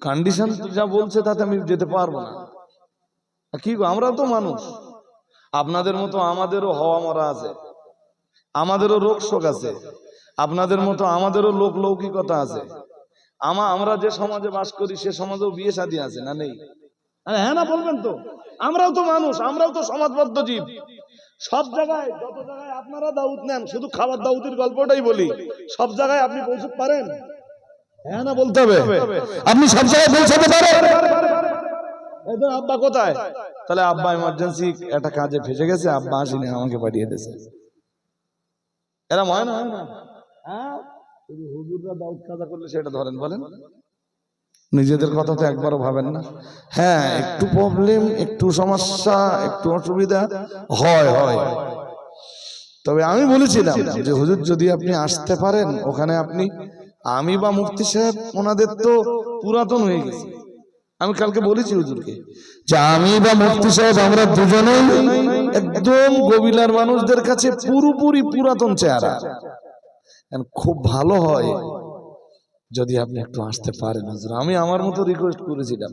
কন্ডিশন যা বলছে তাতে আমি যেতে পারবো না। কি আমরাও তো মানুষ, আপনাদের মতো আমাদেরও হওয়া মরা আছে, আমাদেরও রোগ শোক আছে, আপনাদের মতো আমাদেরও লোক লৌকিকতা আছে। আমরা যে সমাজে বাস করি সে সমাজেও বিয়ে শাদী আছে না নেই? হ্যাঁ না বলবেন তো? আমরাও তো মানুষ, আমরাও তো সমাজবদ্ধ জীব। সব জায়গায় যত জায়গায় আপনারা দাউদ নেন, শুধু খাবার দাউদের গল্পটাই বলি, সব জায়গায় আপনি পৌঁছতে পারেন? হ্যাঁ না বলতে হবে। আপনি সব জায়গায় পৌঁছাতে পারেন? আব্বা কোথায়? তাহলে আব্বা ইমার্জেন্সি একটা কাজে ফেসে গেছে, আব্বা আসেনি, আমাকে পাঠিয়ে দিয়েছে। এরা হয় না, হয় না? হ্যাঁ, হুজুররা দাউদ কাজা করলে সেটা ধরেন, বলেন নিজেদের কথা তো একবারও ভাবেন না। হ্যাঁ, একটু প্রবলেম, একটু সমস্যা, একটু অসুবিধা হয় হয়। তবে আমি বলেছিলাম যে হুজুর যদি আপনি আসতে পারেন ওখানে, আপনি আমি বা মুফতি সাহেব ওনাদের তো পুরাতন হয়ে গেছে। আমি কালকে বলেছি হুজুরকে যে আমি বা মুফতি সাহেব আমরা দুজনেই একদম গবিলার মানুষদের কাছে পুরোপুরি পুরাতন চেহারা। খুব ভালো হয় যদি আপনি একটু আসতে পারেন হুজুর, আমি আমার মতো রিকোয়েস্ট করেছিলাম।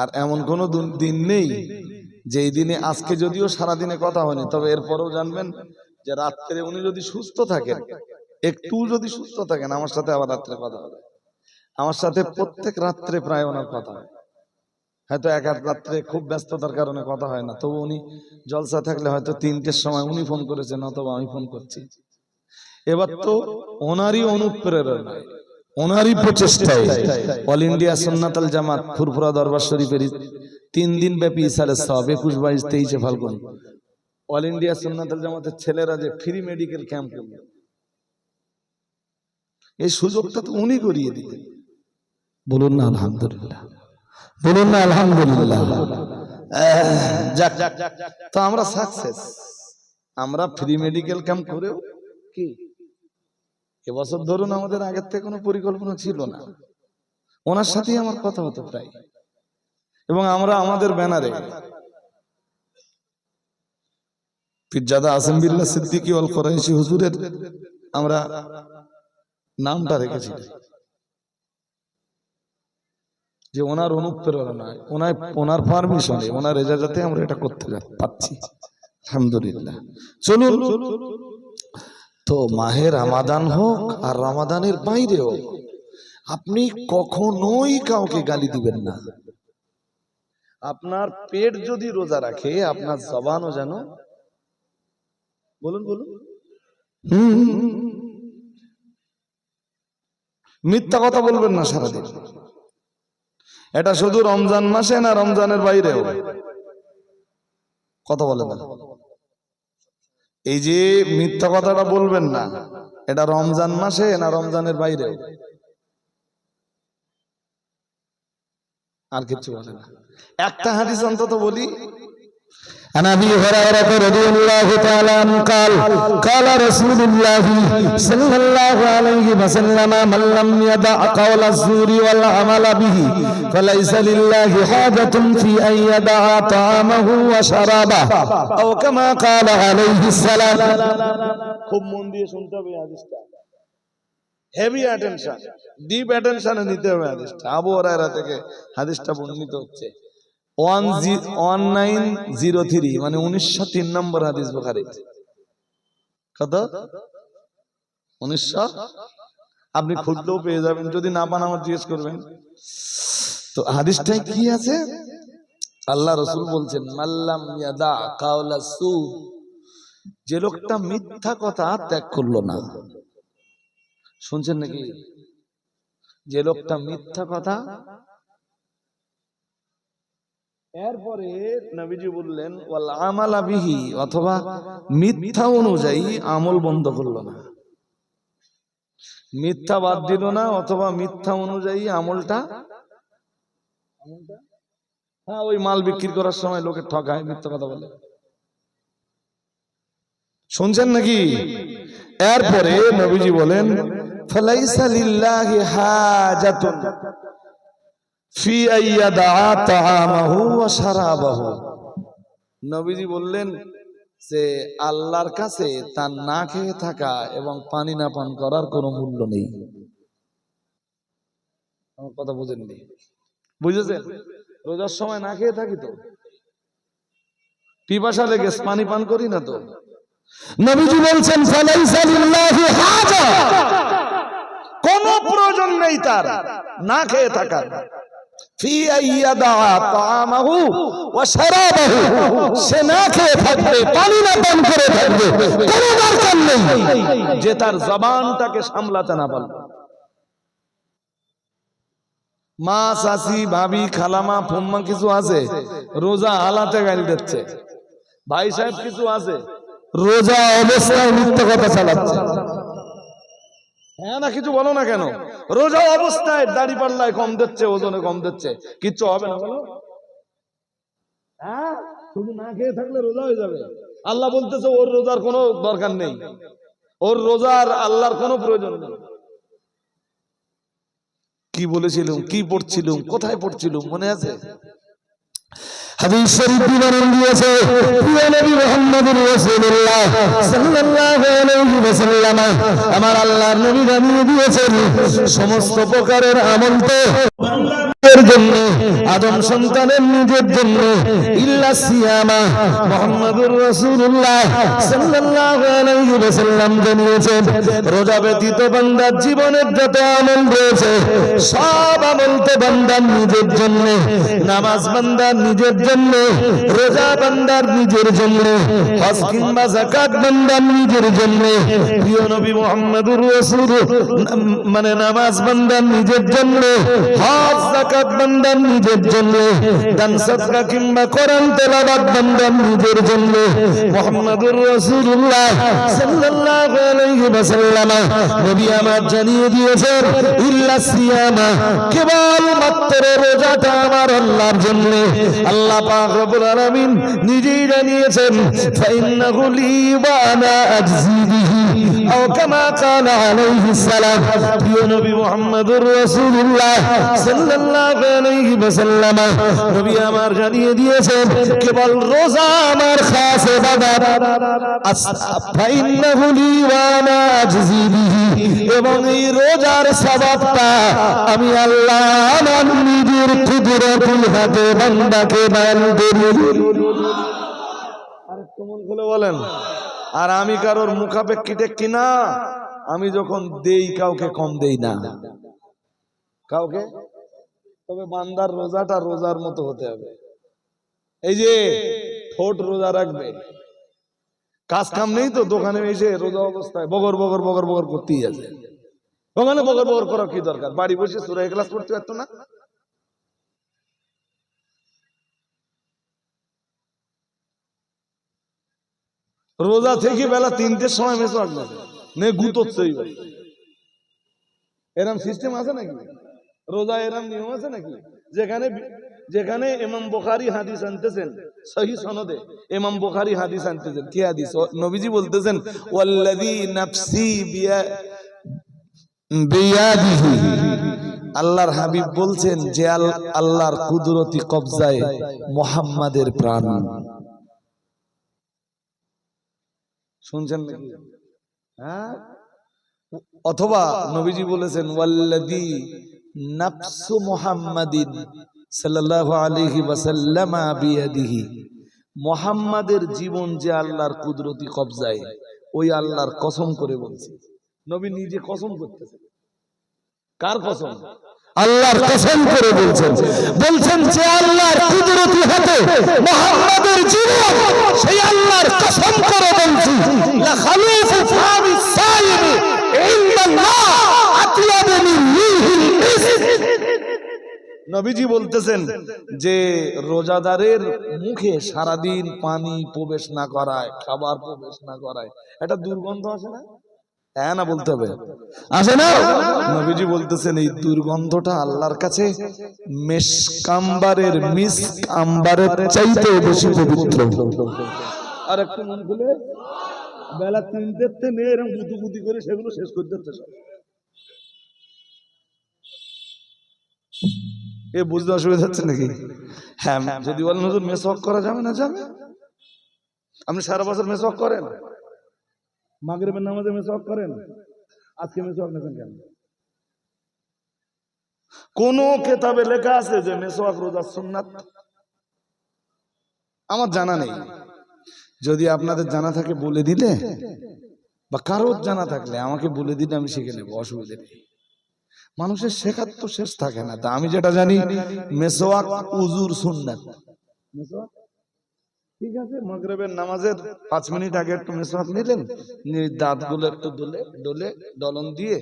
আর এমন কোনো দিন নেই যেই দিনে, আজকে যদিও সারাদিনে কথা হয়নি, তবে এরপরেও জানবেন যে রাত্রে উনি যদি সুস্থ থাকেন, একটু যদি সুস্থ থাকেন, আমার সাথে আবার রাত্রে কথা হবে। আমার সাথে প্রত্যেক রাত্রে প্রায় ওনার কথা হয়। হয়তো এক এক রাত্রে খুব ব্যস্ততার কারণে কথা হয় না, তবু উনি জলসা থাকলে হয়তো 3টের সময় উনি ফোন করেছেন অথবা আমি ফোন করছি। এবার তো ওনারই অনুপ্রেরণায়, ওনারই প্রচেষ্টায় অল ইন্ডিয়া সুন্নাতুল জামাত ফুরফুরা দরবার শরীফের 3 দিন ব্যাপী ইসারের সওয়াব 21, 22, 23 ফাল্গুন অল ইন্ডিয়া সুন্নাতুল জামাতের ছেলেরা যে ফ্রি মেডিকেল ক্যাম্প করবে, এই সুযোগটা তো উনি করিয়ে দিতেন। বলুন না আলহামদুলিল্লাহ, বলুন না আলহামদুলিল্লাহ। যাক, তো আমরা সাকসেস, আমরা ফ্রি মেডিকেল ক্যাম্প করেও কি এবছর ধরুন আমাদের আগের থেকে কোনো পরিকল্পনা ছিল না, ওনার সাথেই আমার কথা হতো প্রায়। এবং আমরা আমাদের ব্যানারে পীরজাদা আজম বিল্লাহ সিদ্দিকী ওয়াল কুরাইশি হুজুরের আমরা নামটা রেখেছি, যে ওনার অনুপ্রেরণায়, ওনার পারমিশনে, ওনার এজাজতে আমরা এটা করতে পারছি, আলহামদুলিল্লাহ। চলুন, তো মাহে রমাদান হোক আর রমাদানের বাইরে হোক, আপনি কখনোই কাউকে গালি দিবেন না। আপনার পেট যদি রোজা রাখে, আপনার জবানও যেন, বলুন বলুন, মিথ্যা কথা বলবেন না সারাদিন। এটা শুধু রমজান মাসে না রমজানের বাইরেও কথা বলে না। এই যে মিথ্যা কথাটা বলবেন না, এটা রমজান মাসে না রমজানের বাইরেও, আর কিছু বলে না। একটা হাদিস অন্তত বলি, عن ابي هريره رضي الله تعالى عنه قال قال رسول الله صلى الله عليه وسلم من لم يدع قول الزور والعمل به فليس لله حاجة في ان يدع طعامه وشرابه او كما قال عليه السلام. খুব মন দিয়ে শুনতে হবে হাদিসটা, হেভি অ্যাটেনশন, ডিপ অ্যাটেনশনে নিতে হবে হাদিসটা। আবু হুরায়রা থেকে হাদিসটা বর্ণিত হচ্ছে 1903, মানে 1903 নম্বর হাদিস বুখারী। কত? 1900। আপনি খুঁজলেও পেয়ে যাবেন, যদি না পান আমার জিজ্ঞেস করবেন। তো হাদিসটায় কি আছে? আল্লাহ রাসূল বলছেন, মাল্লাম ইয়াদা কাওলা সু, যে লোকটা মিথ্যা কথা ত্যাগ করলো না। শুনছেন নাকি? যে লোকটা মিথ্যা কথা এরপরে নবীজি বললেন ওয়াল আমালা বিহি, অথবা মিথ্যা অনুযায়ী আমল বন্ধ করলো না, মিথ্যা বাদ দিল না, অথবা মিথ্যা অনুযায়ী আমলটা, হ্যাঁ ওই মাল বিক্রি করার সময় লোকে ঠকায়, মিথ্যা কথা বলে, শুনছেন নাকি? এরপরে নবীজি বলেন ফালাইসা লিল্লাহি হাজাতুন ফি আইয়াদা তাআমাহু ওয়া শারাবাহু। নবীজি বললেন যে আল্লাহর কাছে তার না খেয়ে থাকা এবং পানি না পান করার কোনো মূল্য নেই। আমার কথা বুঝেননি? বুঝেছেন? রোজার সময় না খেয়ে থাকি তো, পিপাসা লেগে পানি পান করি না তো। নবীজি বলছেন ফালাইসা লিল্লাহি হাজা, কোনো প্রয়োজন নেই তার না খেয়ে থাকার। ফি আইয়াদা তাআমাহু ওয়া শারাবাহু, সে না খেয়ে থাকবে, পানি না পান করে থাকবে, কোনো দরকার নেই যে তার জবানটাকে সামলাতে না পারবে। মা, চাচি, ভাবি, খালামা, ফুম্মা কিছু আছে রোজা হালাতে গালি দিচ্ছে, ভাই সাহেব কিছু আছে রোজা অবস্থায় মিথ্যা কথা চালাচ্ছে। হ্যাঁ না, কিছু বলো না কেন? রোজা অবস্থায় দাড়ি পাল্লায় কম দিচ্ছে, ওজনে কম দিচ্ছে, কিচ্ছু হবে না বলো? হ্যাঁ, শুধু না খেয়ে থাকলে রোজা হয়ে যাবে? আল্লাহ বলতেছে ওর রোজার কোনো দরকার নেই, ওর রোজার আল্লাহর কোনো প্রয়োজন নেই। কি বলেছিলাম, কি পড়ছিলাম, কোথায় পড়ছিলাম মনে আছে? হাদিস শরীফ বিবরণ দিয়েছে প্রিয় নবী মুহাম্মদুর রাসূলুল্লাহ সাল্লাল্লাহু আলাইহি ওয়াসাল্লাম, আমার আল্লাহর নবী জানিয়ে দিয়েছেন সমস্ত প্রকারের আমল তো বান্দার জন্য, আদম সন্তানের নিজের জন্য, ইল্লা সিয়ামা। মুহাম্মদুর রাসূলুল্লাহ সাল্লাল্লাহু আলাইহি ওয়াসাল্লাম জানিয়েছেন রোজা ব্যতীত বান্দার জীবনের যত আমল রয়েছে সব আমল তো বান্দার নিজের জন্য, নামাজ বান্দার নিজের জন্য, রোজা বান্দার নিজের জন্য, হজ কিংবা যাকাত বান্দার নিজের জন্য। প্রিয় নবী মুহাম্মদুর রাসূলুল্লাহ মানে নামাজ বান্দার নিজের জন্য, হজ যাকাত বান্দার নিজের জন্য, দান সদকা কিংবা কোরআন তেলাওয়াত বান্দার নিজের জন্য। মুহাম্মদুর রাসূলুল্লাহ সাল্লাল্লাহু আলাইহি ওয়াসাল্লাম নবী আমার জানিয়ে দিয়েছেন ইল্লা সিয়ামা, কেবল মাত্র রোজাটা আমার আল্লাহর জন্য। আল্লাহ পাক রব্বুল আলামিন নিজেই জানিয়েছেন ফাইন্নাহু লি ওয়া আনা আজজি বিহি আও কামা কানা আলাইহিস সালাম। প্রিয় নবী মুহাম্মদুর রাসূলুল্লাহ সাল্লাল্লাহু আলাইহি ওয়াসাল্লাম নবী আমার জানিয়ে দিয়েছেন কেবল রোজা আমার খাস ইবাদত, ফাইন্নাহু লি ওয়া আনা আজজি বিহি, এবং এই রোজার সওয়াবটা আমি আল্লাহ আমার নিজের কুদরতুল হাতে বান্দাকে দান করি। আর কেমন করে বলেন? আর আমি কারোর মুখাপেক্ষিতে কিনা, আমি যখন দেই কাউকে কম দেই না কাউকে, তবে বান্দার রোজাটা রোজার মতো হতে হবে। এই যে ঠোঁট রোজা রাখবে, কাজ কাম নেই তো, দোকানে এসে রোজা অবস্থায় বগর বগর বগর বগর করতেই আছে। ওখানে বগর বগর করা কি দরকার? বাড়ি বসে সূরা ইখলাস পড়তে পারতো না? রোজা থেকে বেলা 3টের সময় মেসওয়াক নে গুতোচ্ছে, এরম সিস্টেম আছে নাকি? রোজা এরম নিয়ম আছে নাকি? যেখানে যেখানে ইমাম বুখারী হাদিস আনতেছেন সহিহ সনদে, ইমাম বুখারী হাদিস আনতেছেন, কি হাদিস? নবীজি বলতেছেন ওয়াল্লাযী নাফসি বিয়াদিহি, আল্লাহর হাবিব বলছেন যে আল্লাহর কুদরতি কবজায় মুহাম্মাদের প্রাণ। শুনছেন নাকি? হ্যাঁ, অথবা নবীজি বলেছেন ওয়াল্লাযী নাফসু মুহাম্মাদিন সাল্লাল্লাহু আলাইহি ওয়াসাল্লাম বিয়াদিহি, মুহাম্মাদের জীবন যে আল্লাহর কুদরতি কবজায়, ওই আল্লাহর কসম করে বলছি। নবী নিজে কসম করতেছেন। কার কসম? আল্লাহর কসম করে বলছেন, বলছেন যে আল্লাহর কুদরতি হাতে মুহাম্মাদের জীবন, সেই আল্লাহর কসম করে বলছি লা খালুফু ফামি সাইমি ইনদাল্লাহ আতিয়াবু মিন রিহিল মিস্ক। নবীজি বলতেছেন যে রোজাদারের মুখে সারাদিন পানি প্রবেশ না করায়, খাবার প্রবেশ না করায় একটা দুর্গন্ধ আসে না? হ্যাঁ না বলতে হবে, আসে না? নবীজি বলতেছেন এই দুর্গন্ধটা আল্লাহর কাছে মেশকাম্বারের মিস্ক আম্বারের চাইতে বেশি পবিত্র। আর একটু মন খুলে বেলা 3টেতে নিয়ে এরকম গুতুগুতি করে সেগুলো শেষ করে দিতে সব। এ বুঝতে অসুবিধা হচ্ছে নাকি? হ্যাঁ, যদি বলেন হুজুর মেসওয়াক করা যাবে না, যাবে। আপনি সারা বছর মেসওয়াক করেন? মাগরিবের নামাজে মেসওয়াক করেন? আজকে মেসওয়াক নেছেন কেন? কোন কিতাবে লেখা আছে যে মেসওয়াক রোজার সুন্নাত? আমার জানা নেই। যদি আপনাদের জানা থাকে বলে দিলে, বা কারোর জানা থাকলে আমাকে বলে দিলে আমি শিখে নেবো, অসুবিধা নেই। মানুষের শেখার তো শেষ থাকে না। তা আমি যেটা জানি মেসওয়াক উজুর সুন্নাত। মেসওয়াক ঠিক আছে, মাগরিবের নামাজের 5 মিনিট আগে একটু মেসওয়াক নিলেন, নিয়ে দাঁতগুলো একটু ডলে ডলন দিয়ে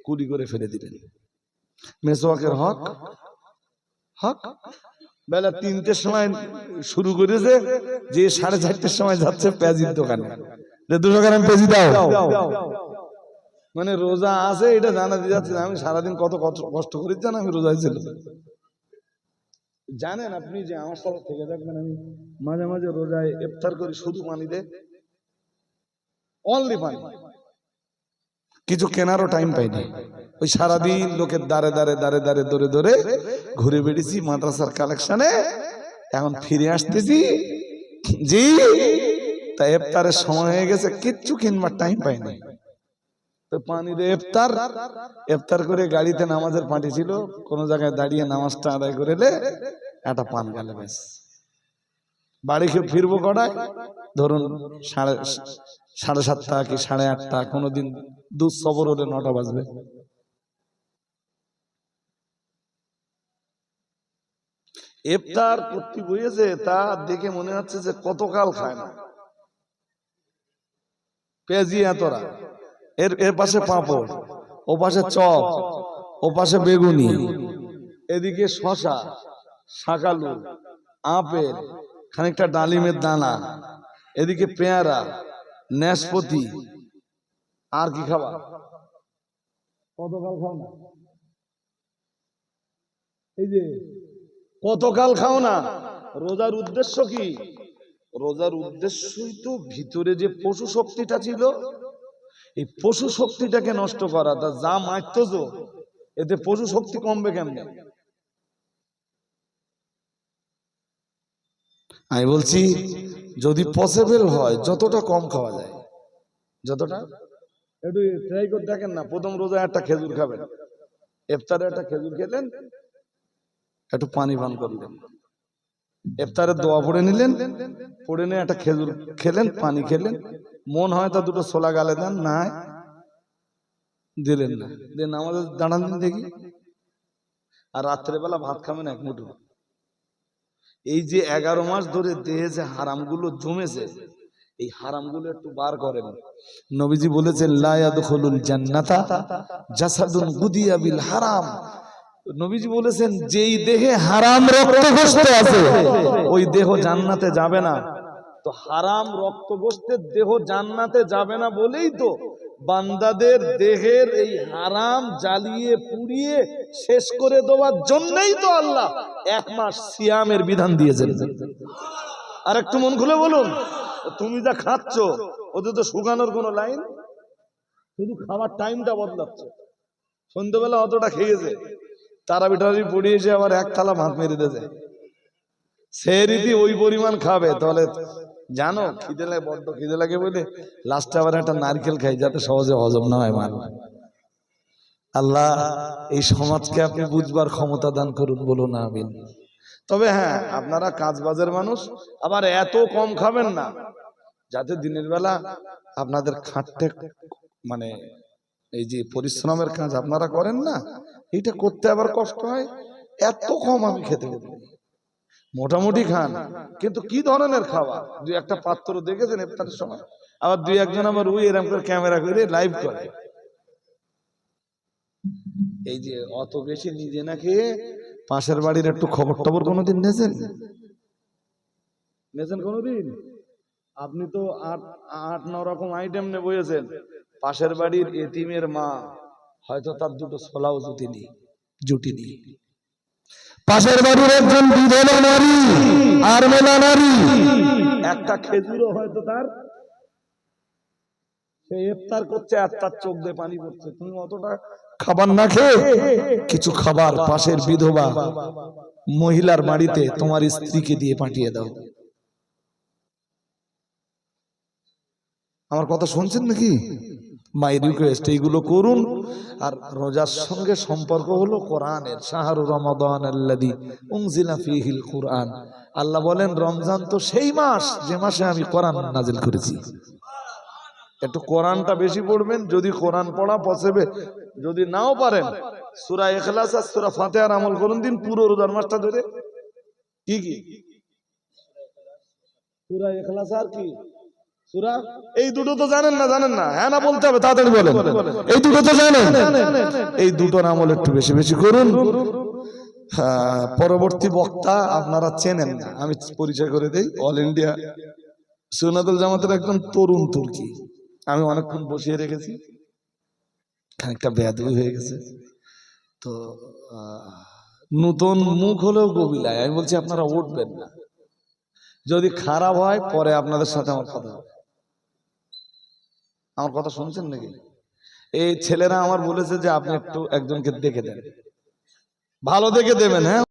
কুলি করে ফেলে দিলেন। মেসওয়াকের হক হক বেলা 3টের সময় শুরু করেছে, যে 4:30টার সময় যাচ্ছে পেঁয়াজির দোকানে, 200 গ্রাম পেঁয়াজি দাও। মানে রোজা আছে এটা জানা দিয়ে যাচ্ছে আমি সারাদিন কত কষ্ট করেছি জান, আমি রোজায় ছিল। জানেন আপনি যে আমার সাথে থেকে দেখবেন আমি মাঝে মাঝে রোজায় ইফতার করি শুধু পানি দে, অনলি পানি, কিছু কেনারও টাইম পাইনি। ওই সারাদিন লোকের দাঁড়ে দরে ঘুরে বেড়েছি মাদ্রাসার কালেকশনে, এখন ফিরে আসতেছি জি, তাই ইফতারের সময় হয়ে গেছে, কিচ্ছু কিনবার টাইম পাইনি। তো পানি দিয়ে ইফতার করে গাড়িতে নামাজের পার্টি ছিল, কোন জায়গায় দাঁড়িয়ে নামাজটা আদায় করে একটা পান গেলে ব্যাস। বাড়ি ফিরবো কটায়? ধরুন 7:30 কি 8:30, কোনোদিন দুধ সবর হলে 9টা বাজবে। ইফতার করতে বসেছে, তা দেখে মনে হচ্ছে যে কতকাল খায় না। পেঁয়াজি এতরা, এর পাশে পাঁপড়, ও পাশে চপ, ও পাশে বেগুনি, এদিকে শশা, শাকালু, আপেল, খানিকটা ডালিমের দানা, এদিকে পেয়ারা, নাশপাতি, আর কি খাবা? কতকাল খাও না? এই যে কতকাল খাও না? রোজার উদ্দেশ্য কি? রোজার উদ্দেশ্যই তো ভিতরে যে পশু শক্তিটা ছিল, এই পশু শক্তিটাকে নষ্ট করা। তা যা মারতেছ এতে পশু শক্তি কমবে কেমনে? আমি বলছি যদি পসিবল হয় যতটা কম খাওয়া যায়, যতটা, একটু ট্রাই করে দেখেন না। প্রথম রোজায় একটা খেজুর খাবেন, ইফতারে একটা খেজুর খেলেন, একটু পানি পান করলেন, ইফতারের দোয়া পড়ে নিলেন, পড়ে নিয়ে একটা খেজুর খেলেন, পানি খেলেন, মন হয় তা দুটো ছোলা গালে দেন, না দিলেন না, দেন আমাদের দাঁড়ান দিন দেখি। আর রাত্রেবেলা ভাত খাবেন এক মুঠো। এই যে 11 মাস ধরে দেহে যে হারামগুলো জমেছে, এই হারামগুলো একটু বার করেন। নবীজি বলেছেন লা ইয়াদখুলুল জান্নাতা জাসাদুন গুদিয়া বিল হারাম। নবীজি বলেছেন যেই দেহে হারাম রক্তগোস্ত আছে ওই দেহ জান্নাতে যাবে না। তো হারাম রক্তগোস্তের দেহ জান্নাতে যাবে না বলেই তো বান্দাদের দেহের এই হারাম জ্বালিয়ে পুড়িয়ে শেষ করে দেওয়ার জন্যই তো আল্লাহ 1 মাস সিয়ামের বিধান দিয়েছেন। আর একটু মন খুলে বলুন, তুমি যা খাচ্ছ ওতে তো শুকানোর কোনো লাইন, শুধু খাওয়ার টাইমটা বদলাচ্ছে। সন্ধ্যেবেলা অতটা খেয়েছে, তারাবি টারাবি পড়িয়েছে, আবার 1 থালা ভাত মেরে দিয়েছে, সে রীতি ওই পরিমাণ খাবে। তাহলে জানো খিদে লাগে, বড্ড খিদে লাগে বলে লাস্টে আবার একটা নারকেল খাই যাতে সহজে হজম না হয় মানুষ। আল্লাহ এই সমাজকে আপনি বুঝবার ক্ষমতা দান করুন, বলুন আমিন। তবে হ্যাঁ, আপনারা কাজবাজের মানুষ, আবার এত কম খাবেন না যাতে দিনের বেলা আপনাদের খাটতে, মানে এই যে পরিশ্রমের কাজ আপনারা করেন না, এইটা করতে আবার কষ্ট হয়। এত কম আমি খেতে পারি, মোটামুটি খান, কিন্তু কি ধরনের খাওয়া? 2-1টা পাত্র দেখেছেন ইফতারের সময়? আবার 2-1জন আবার ওই এরকম করে ক্যামেরা করে লাইভ করে। এই যে অত বেশি নিজে না খেয়ে পাশের বাড়ির একটু খবর টবর কোনোদিন নিয়েছেন? নিয়েছেন কোনোদিন? আপনি তো আট আট ন রকম আইটেম নিয়ে বসেছেন। পাশের বাড়ির এতিমের মা হয়তো তার দুটো ছোলাও জুটিনি। পাশের বাড়ির একজন বিধবা নারী আর মেলা নারী, একটা খেজুরও হয়তো তার, সে ইফতার করছে আর তার চোখ দিয়ে পানি পড়ছে। তুমি অতটা খাবার না খেয়ে কিছু খাবার পাশের বিধবা মহিলার বাড়িতে তোমার স্ত্রীকে দিয়ে পাঠিয়ে দাও। আমার কথা শুনছেন নাকি? মাই রিকোয়েস্ট, এইগুলো করুন। আর রোজার সঙ্গে সম্পর্ক হলো কোরআনের। শাহরু রমাদান আল্লাযী উনজিলা ফীহিল কুরআন। আল্লাহ বলেন রমজান তো সেই মাস যে মাসে আমি কোরআন নাজিল করেছি। একটু কোরআনটা বেশি পড়বেন, যদি কোরআন পড়া পসিবল, যদি নাও পারেন সূরা ইখলাস আর সূরা ফাতিহার আমল করুন দিন পুরো রোজার মাসটা ধরে। কি কি সূরা ইখলাস আর কি সূরা, এই দুটো তো জানেন না? জানেন না? হ্যাঁ না বলতে হবে, তাড়াতাড়ি বলেন। এই দুটো তো জানেন। এই দুটোর আমল একটু বেশি বেশি করুন। পরবর্তী বক্তা আপনারা চেনেন না, আমি পরিচয় করে দেই। অল ইন্ডিয়া সুন্নাতুল জামাতের একজন তরুণ তুর্কি, আমি অনেকক্ষণ বসিয়ে রেখেছি, খানিকটা বেয়াদবি হয়ে গেছে তো। নতুন মুখ হলেও কবিলায়, আমি বলছি আপনারা উঠবেন না, যদি খারাপ হয় পরে আপনাদের সাথে আমার কথা হবে। আমার কথা শুনছেন নাকি? এই ছেলেরা আমার বলেছে যে আপনি একটু একজনকে দেখে দেন, ভালো দেখে দেবেন। হ্যাঁ।